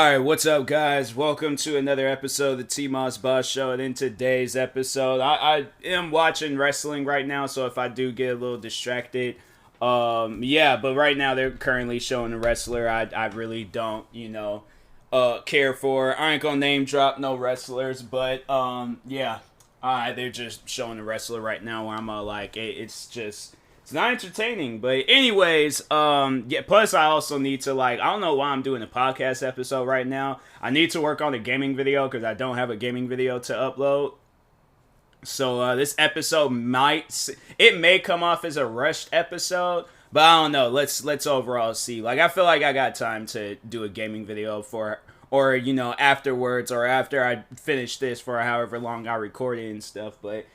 Alright, what's up, guys? Welcome to another episode of the TMossBoss Show. And in today's episode, I am watching wrestling right now, so if I do get a little distracted, but right now they're currently showing a wrestler I really don't, care for. I ain't gonna name drop no wrestlers, but, they're just showing a wrestler right now where I'm it's not entertaining, but anyways, plus I also need to, I don't know why I'm doing a podcast episode right now. I need to work on a gaming video because I don't have a gaming video to upload. So, this episode may come off as a rushed episode, but I don't know. Let's overall see. I feel like I got time to do a gaming video afterwards or after I finish this for however long I record it and stuff, but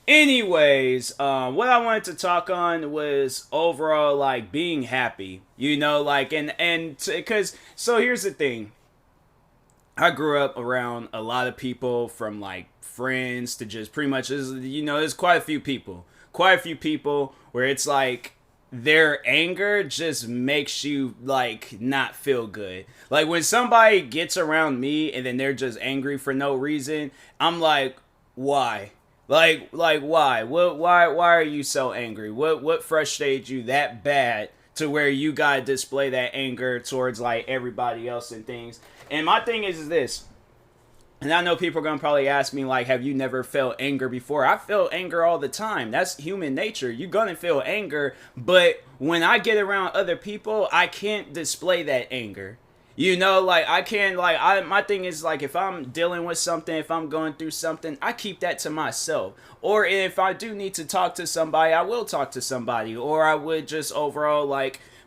anyways, what I wanted to talk on was overall, being happy, because, so here's the thing. I grew up around a lot of people from, friends to just pretty much, there's quite a few people where it's their anger just makes you, not feel good. When somebody gets around me and then they're just angry for no reason, I'm like, why? Why? Why are you so angry? What frustrated you that bad to where you gotta display that anger towards everybody else and things? And my thing is this, and I know people are gonna probably ask me have you never felt anger before? I feel anger all the time. That's human nature. You're gonna feel anger, but when I get around other people, I can't display that anger. I can't, my thing is, if I'm dealing with something, if I'm going through something, I keep that to myself. Or if I do need to talk to somebody, I will talk to somebody. Or I would just overall,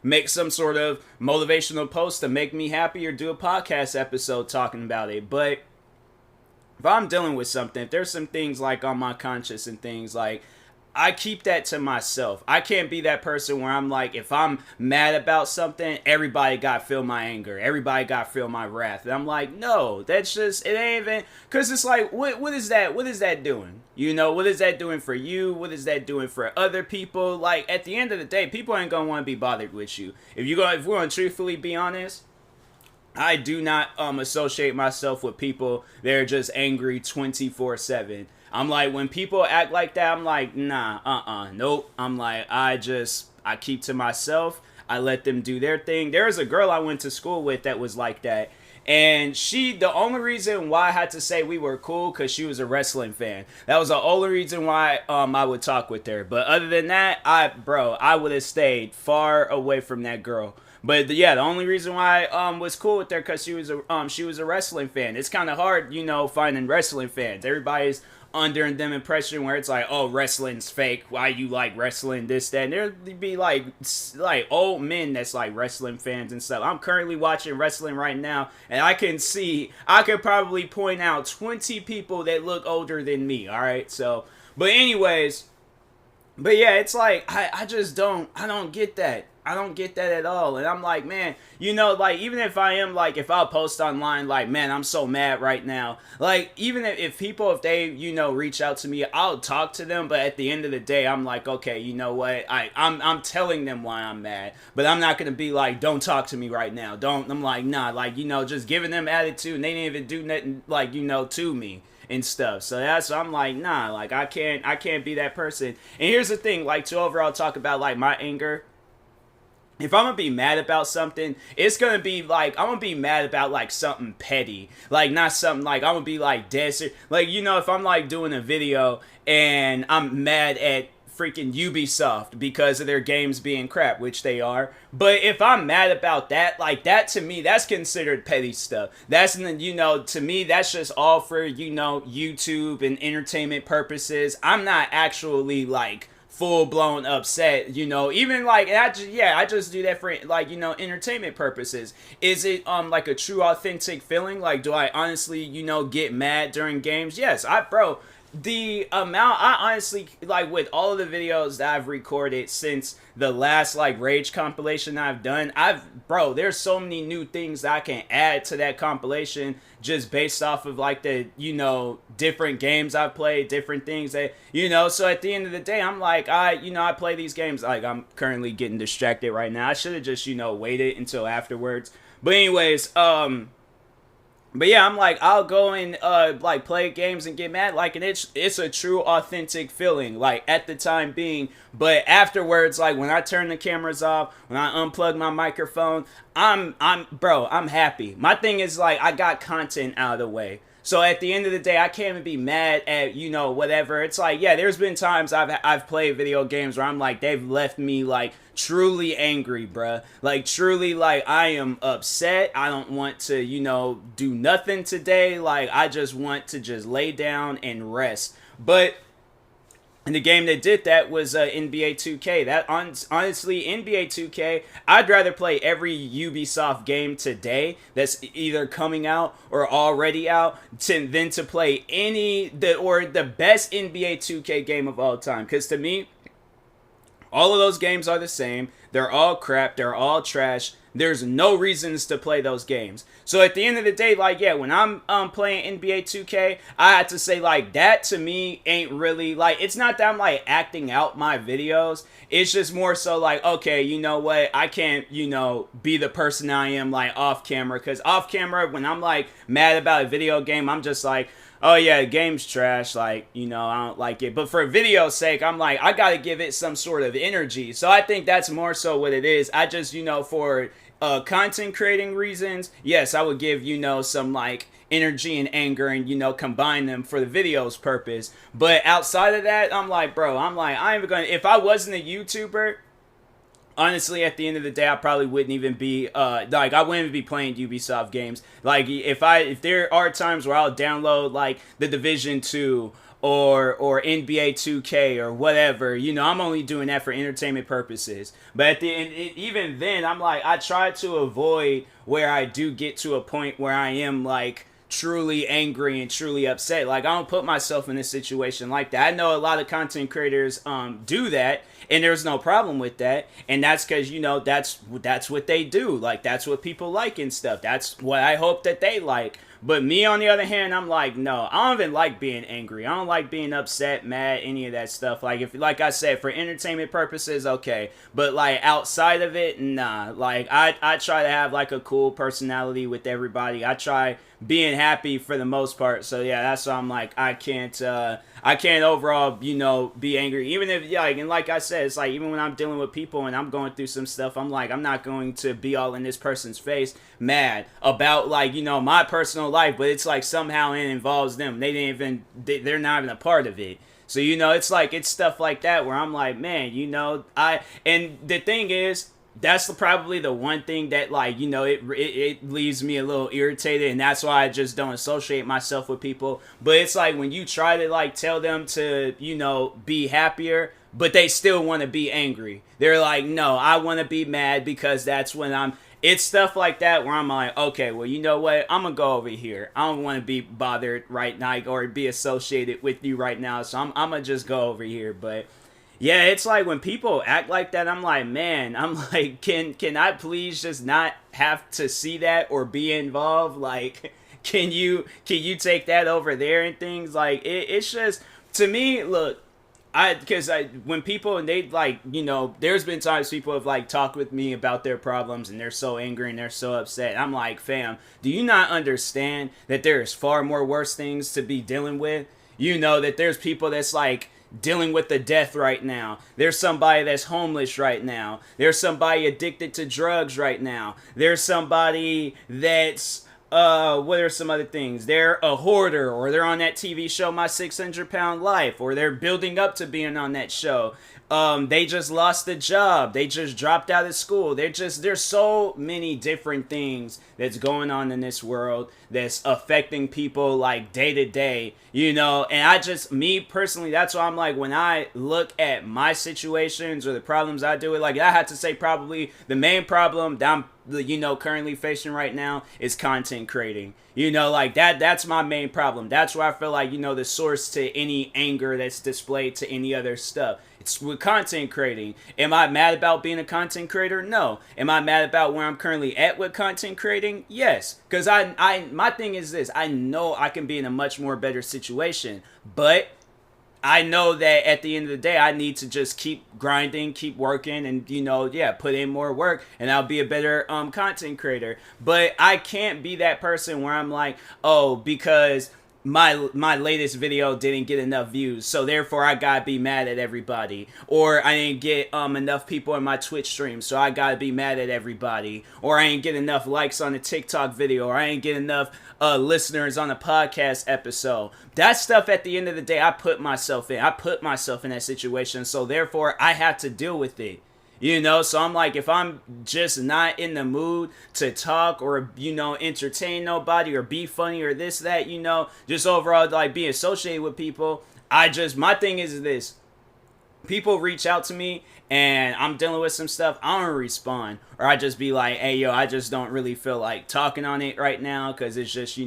make some sort of motivational post to make me happy or do a podcast episode talking about it. But if I'm dealing with something, if there's some things, on my conscience and things, I keep that to myself. I can't be that person where I'm if I'm mad about something, everybody got to feel my anger. Everybody got to feel my wrath. And I'm no, that's just, it ain't even, because it's what is that? What is that doing? What is that doing for you? What is that doing for other people? At the end of the day, people ain't going to want to be bothered with you. If we're going to truthfully be honest, I do not associate myself with people that are just angry 24/7. I'm when people act like that, I'm nah, nope. I'm I keep to myself. I let them do their thing. There's a girl I went to school with that was like that. And the only reason why I had to say we were cool, because she was a wrestling fan. That was the only reason why I would talk with her. But other than that, I would have stayed far away from that girl. But the only reason why I was cool with her because she was a wrestling fan. It's kind of hard, finding wrestling fans. Everybody's under them impression where it's oh, wrestling's fake. Why you like wrestling, this, that. And there'd be old men that's wrestling fans and stuff. I'm currently watching wrestling right now, and I could probably point out 20 people that look older than me. All right, so, but anyways, but yeah, it's I don't get that. I don't get that at all. And I'm man, even if I am, if I'll post online, man, I'm so mad right now. Even if people, if they, reach out to me, I'll talk to them. But at the end of the day, I'm okay, you know what? I'm telling them why I'm mad. But I'm not going to be don't talk to me right now. I'm nah, just giving them attitude. And they didn't even do nothing, to me and stuff. So that's, I'm nah, I can't be that person. And here's the thing, to overall talk about, my anger. If I'm gonna be mad about something, it's gonna be I'm gonna be mad about something petty, not something I'm gonna be dead serious. If I'm doing a video and I'm mad at freaking Ubisoft because of their games being crap, which they are. But if I'm mad about that, that to me, that's considered petty stuff. That's, to me, that's just all for, YouTube and entertainment purposes. I'm not actually full-blown upset, even I just do that for entertainment purposes. Is it a true authentic feeling? Do I honestly get mad during games? Yes, the amount, I honestly, with all of the videos that I've recorded since the last, Rage compilation I've done, there's so many new things that I can add to that compilation just based off of, the, different games I've played, different things that, so at the end of the day, I'm I play these games, I'm currently getting distracted right now. I should have just, waited until afterwards. But anyways, But yeah, I'm like, I'll go and like play games and get mad, like, and it's a true authentic feeling, like at the time being. But afterwards, like when I turn the cameras off, when I unplug my microphone, I'm happy. My thing is like I got content out of the way. So at the end of the day, I can't even be mad at, you know, whatever. It's like, yeah, there's been times I've played video games where I'm like, they've left me like truly angry, bruh. Like truly, like I am upset. I don't want to, you know, do nothing today. Like I just want to just lay down and rest. But and the game that did that was NBA 2K. Honestly, NBA 2K, I'd rather play every Ubisoft game today that's either coming out or already out than to play the best NBA 2K game of all time. Because to me, all of those games are the same. They're all crap. They're all trash. There's no reasons to play those games. So at the end of the day, like, yeah, when I'm playing NBA 2K, I had to say, like, that to me ain't really, like, it's not that I'm, like, acting out my videos. It's just more so, like, okay, you know what? I can't, you know, be the person I am, like, off camera. Because off camera, when I'm, like, mad about a video game, I'm just like, oh yeah, the game's trash, like, you know, I don't like it. But for video's sake, I'm like, I gotta give it some sort of energy. So I think that's more so what it is. I just, you know, for content creating reasons, yes, I would give, you know, some like energy and anger and, you know, combine them for the video's purpose. But outside of that, I'm like, bro, I ain't even gonna, if I wasn't a YouTuber, honestly, at the end of the day, I probably wouldn't even be like I wouldn't even be playing Ubisoft games. Like if there are times where I'll download like the Division 2 or NBA 2K or whatever, you know, I'm only doing that for entertainment purposes. But at the end, even then, I'm like I try to avoid where I do get to a point where I am like truly angry and truly upset. Like I don't put myself in a situation like that. I know a lot of content creators do that, and there's no problem with that. And that's because, you know, that's what they do. Like that's what people like and stuff. That's what I hope that they like. But me, on the other hand, I'm like, no, I don't even like being angry. I don't like being upset, mad, any of that stuff. Like, if, like I said, for entertainment purposes, okay. But, like, outside of it, nah. Like, I try to have, like, a cool personality with everybody. I try being happy for the most part. So, yeah, that's why I'm like, I can't overall, you know, be angry. Even if, yeah, like, and like I said, it's like, even when I'm dealing with people and I'm going through some stuff, I'm like, I'm not going to be all in this person's face mad about, like, you know, my personal life, but it's like somehow it involves them. They're not even a part of it. So, you know, it's like, it's stuff like that where I'm like, man, you know, and the thing is, that's probably the one thing that, like, you know, it leaves me a little irritated, and that's why I just don't associate myself with people. But it's like when you try to, like, tell them to, you know, be happier, but they still want to be angry. They're like, no, I want to be mad because that's when it's stuff like that where I'm like, okay, well, you know what? I'm going to go over here. I don't want to be bothered right now or be associated with you right now, so I'm going to just go over here. But yeah, it's like when people act like that, I'm like, man, I'm like, can I please just not have to see that or be involved? Like, can you take that over there and things? Like, it's just, to me, look, because when people, and they, like, you know, there's been times people have, like, talked with me about their problems and they're so angry and they're so upset. I'm like, fam, do you not understand that there's far more worse things to be dealing with? You know, that there's people that's, like, dealing with the death right now. There's somebody that's homeless right now. There's somebody addicted to drugs right now. There's somebody that's what are some other things? They're a hoarder, or they're on that TV show My 600-Pound Life, or they're building up to being on that show. They just lost a job. They just dropped out of school. There's so many different things that's going on in this world that's affecting people like day to day, you know, and me personally, that's why I'm like, when I look at my situations or the problems I deal with, like, I have to say probably the main problem that I'm, you know, currently facing right now is content creating. You know, like that's my main problem. That's where I feel like, you know, the source to any anger that's displayed to any other stuff. It's with content creating. Am I mad about being a content creator? No. Am I mad about where I'm currently at with content creating? Yes. Because my thing is this. I know I can be in a much more better situation. But I know that at the end of the day, I need to just keep grinding, keep working, and yeah, put in more work, and I'll be a better content creator. But I can't be that person where I'm like, oh, because my latest video didn't get enough views, so therefore I gotta be mad at everybody, or I didn't get enough people in my Twitch stream, so I gotta be mad at everybody, or I ain't get enough likes on a TikTok video, or I ain't get enough listeners on a podcast episode. That stuff, at the end of the day, I put myself in that situation, so therefore I have to deal with it. So I'm like, if I'm just not in the mood to talk or, entertain nobody or be funny or this, that, just overall, like, be associated with people, my thing is this. People reach out to me and I'm dealing with some stuff, I don't respond. Or I just be like, hey, yo, I just don't really feel like talking on it right now because it's just,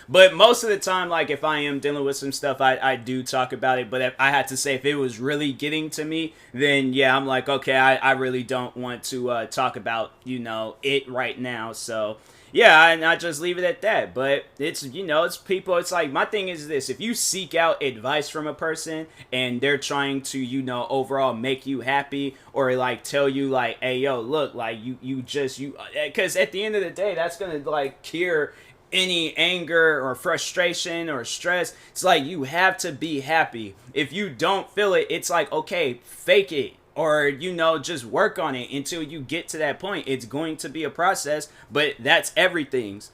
But most of the time, like, if I am dealing with some stuff, I do talk about it. But if I had to say, if it was really getting to me, then, yeah, I'm like, okay, I really don't want to talk about, it right now. So, yeah, and I just leave it at that. But it's, it's people. It's like, my thing is this. If you seek out advice from a person and they're trying to, overall make you happy, or like tell you like, hey, yo, look, like because at the end of the day, that's going to like cure any anger or frustration or stress. It's like, you have to be happy. If you don't feel it, it's like, okay, fake it. Or, just work on it until you get to that point. It's going to be a process, but that's everything's.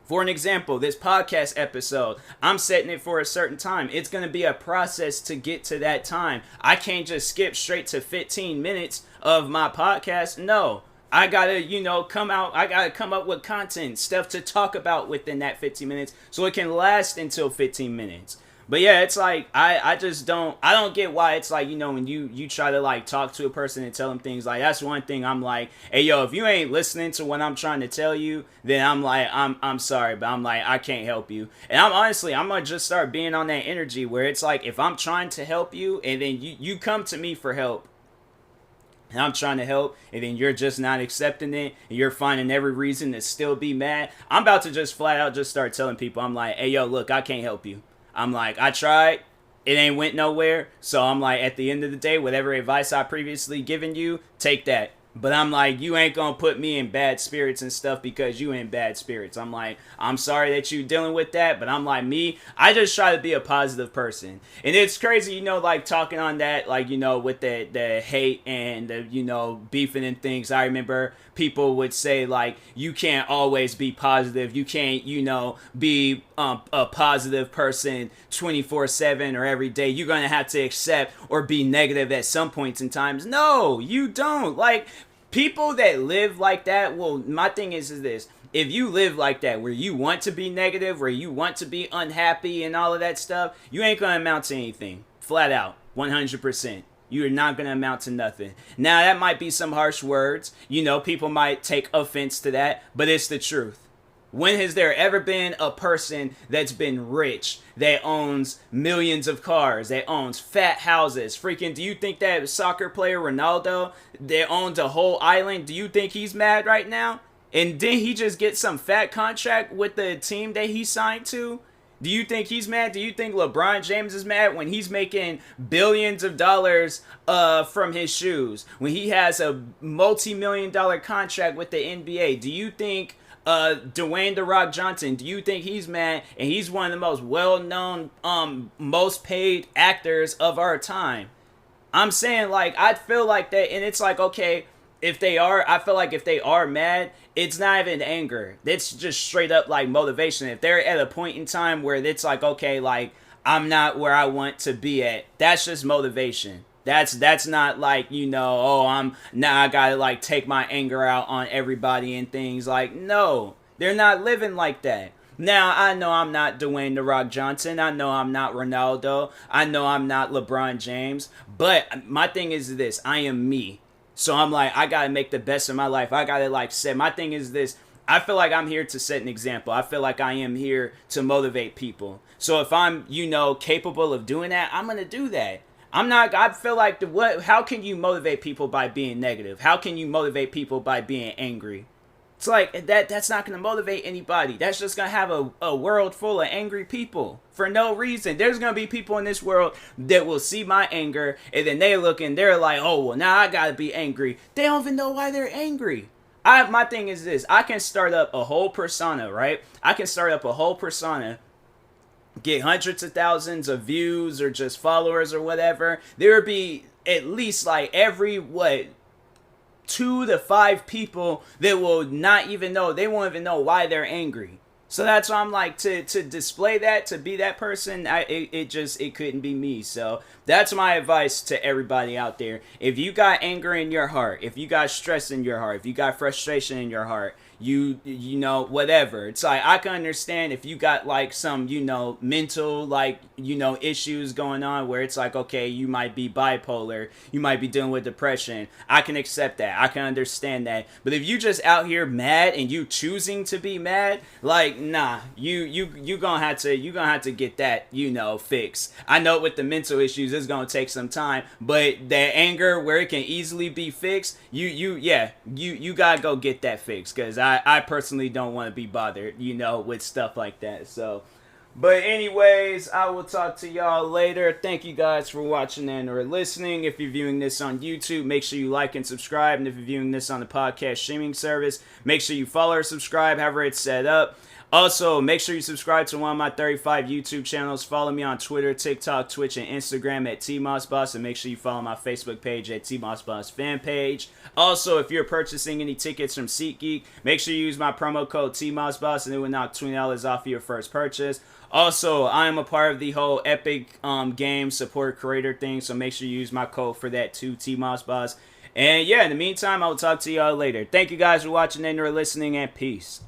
For an example, this podcast episode, I'm setting it for a certain time. It's going to be a process to get to that time. I can't just skip straight to 15 minutes of my podcast. No. I gotta, come out. I gotta come up with content, stuff to talk about within that 15 minutes so it can last until 15 minutes. But yeah, it's like, I don't get why it's like, when you try to like talk to a person and tell them things, like, that's one thing I'm like, hey, yo, if you ain't listening to what I'm trying to tell you, then I'm like, I'm sorry, but I'm like, I can't help you. And I'm gonna just start being on that energy where it's like, if I'm trying to help you and then you come to me for help, and I'm trying to help, and then you're just not accepting it, and you're finding every reason to still be mad, I'm about to just flat out just start telling people, I'm like, hey, yo, look, I can't help you. I'm like, I tried, it ain't went nowhere, so I'm like, at the end of the day, whatever advice I previously given you, take that. But I'm like, you ain't gonna put me in bad spirits and stuff because you in bad spirits. I'm like, I'm sorry that you dealing with that, but I'm like, I just try to be a positive person. And it's crazy, like talking on that, like, with the hate and the, beefing and things. I remember people would say, like, you can't always be positive. You can't, be a positive person 24/7 or every day. You're gonna have to accept or be negative at some points in times. No, you don't. Like, people that live like that, well, my thing is this. If you live like that, where you want to be negative, where you want to be unhappy and all of that stuff, you ain't going to amount to anything. Flat out. 100%. You're not going to amount to nothing. Now, that might be some harsh words. People might take offense to that, but it's the truth. When has there ever been a person that's been rich, that owns millions of cars, that owns fat houses? Freaking, do you think that soccer player Ronaldo, that owns a whole island, do you think he's mad right now? And didn't he just get some fat contract with the team that he signed to? Do you think he's mad? Do you think LeBron James is mad when he's making billions of dollars from his shoes? When he has a multi-million-dollar contract with the NBA? Do you think Dwayne "The Rock" Johnson, do you think he's mad? And he's one of the most well-known, most paid actors of our time. I'm saying, like, I feel like that, and it's like, okay, I feel like if they are mad, it's not even anger. It's just straight up, like, motivation. If they're at a point in time where it's like, okay, like, I'm not where I want to be at, that's just motivation. That's not like, oh, I gotta like take my anger out on everybody and things. Like, no, they're not living like that. Now, I know I'm not Dwayne "The Rock" Johnson. I know I'm not Ronaldo. I know I'm not LeBron James. But my thing is this, I am me. So I'm like, I gotta make the best of my life. I gotta like set, my thing is this, I feel like I'm here to set an example. I feel like I am here to motivate people. So if I'm, capable of doing that, I'm gonna do that. I feel like how can you motivate people by being negative? How can you motivate people by being angry? It's like that's not gonna motivate anybody. That's just gonna have a world full of angry people for no reason. There's gonna be people in this world that will see my anger and then they look and they're like, oh well, now I gotta be angry. They don't even know why they're angry. My thing is this: I can start up a whole persona, right? I can start up a whole persona, get hundreds of thousands of views or just followers or whatever. There would be at least like every 2 to 5 people that will not even know, they won't even know why they're angry. So that's why I'm like, to display that, to be that person, it couldn't be me. So that's my advice to everybody out there. If you got anger in your heart, if you got stress in your heart, if you got frustration in your heart, you know, whatever. It's like, I can understand if you got like some, mental, like, issues going on where it's like, okay, you might be bipolar, you might be dealing with depression. I can accept that. I can understand that. But if you just out here mad and you choosing to be mad, like, nah, you gonna have to get that, fixed. I know with the mental issues, it's gonna take some time, but that anger where it can easily be fixed, you gotta go get that fixed, because I personally don't want to be bothered, with stuff like that. So, but anyways, I will talk to y'all later. Thank you guys for watching and or listening. If you're viewing this on YouTube, make sure you like and subscribe. And if you're viewing this on the podcast streaming service, make sure you follow or subscribe, however it's set up. Also, make sure you subscribe to one of my 35 YouTube channels. Follow me on Twitter, TikTok, Twitch, and Instagram at TMossBoss. And make sure you follow my Facebook page at TMossBoss fan page. Also, if you're purchasing any tickets from SeatGeek, make sure you use my promo code TMossBoss and it will knock $20 off your first purchase. Also, I am a part of the whole Epic Game support creator thing, so make sure you use my code for that too, TMossBoss. And yeah, in the meantime, I will talk to y'all later. Thank you guys for watching and or listening, and peace.